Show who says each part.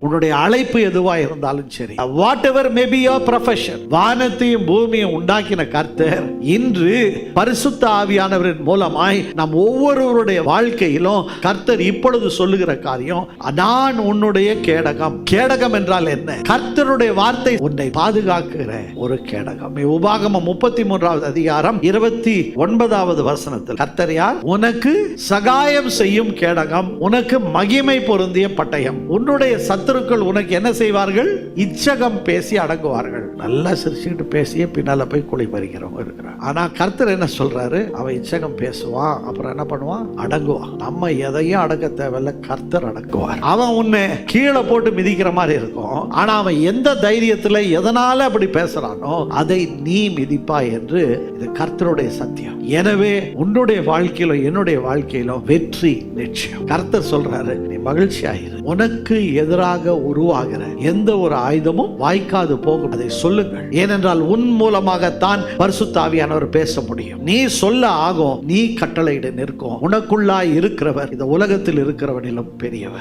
Speaker 1: உன்னுடைய அழைப்பு எதுவா இருந்தாலும் சரி, what ever may be your profession, வானத்தையும் பூமியையும் உண்டாக்கின கர்த்தர் இன்று பரிசுத்த ஆவியானவரின் மூலமாய் நம் ஒவ்வொருவருடைய வாழ்க்கையிலும் கர்த்தர் இப்பொழுது சொல்லுகிற காரியம், நான் உன்னுடைய கேடகம். கேடகம் என்றால் என்ன? கர்த்தருடைய வார்த்தை உன்னை பாதுகாக்கிற ஒரு கேடகம். உபாகமம் 33வது அதிகாரம் 29வது வசனத்தில் கர்த்தர் யார்? உனக்கு சகாயம் செய்யும் கேடகம், உனக்கு மகிமை பொருந்திய பட்டயம். உன்னுடைய சத்துருக்கள் உனக்கு என்ன செய்வார்கள்? இச்சகம் பேசி அடங்குவார்கள். நல்லா சிரிச்சுக்கிட்டு பேசிய பின்னால போய் குழி பறிக்கிறவங்க இருக்கிறார். ஆனா கர்த்தர் என்ன சொல்றாரு? அவன் இச்சகம் பேசுவான், அப்புறம் என்ன பண்ணுவான்? அடங்குவான். நம்ம எதையும் அடக்க தேவையில்ல, கர்த்தர் அடங்குவார். அவன் உன்னை கீழே போட்டு மிதிக்கிற மாதிரி இருக்கும், ஆனா அவன் எந்த தைரியத்துல எதனால அப்படி பேசுறானோ அதை நீ மிதிப்பா என்று இது கர்த்தருடைய சத்தியம். எனவே உன்னுடைய வாழ்க்கையிலும் என்னுடைய வாழ்க்கையிலும் வெற்றி நிச்சயம். கர்த்தர் சொல்றாரு, நீ மகிழ்ச்சியாயிரு. உனக்கு எதிராக உருவாகிற எந்த ஒரு ஆயுதமும் வாய்க்காது போகும், அதை சொல்லுங்கள். ஏனென்றால் உன் மூலமாகத்தான் பரிசுத்த ஆவியானவர் பேச முடியும். நீ சொல்ல ஆகும், நீ கட்டளையிட நிற்கும். உனக்குள்ளாய் இருக்கிறவர் இந்த உலகத்தில் இருக்கிறவனிலும் பெரியவர்.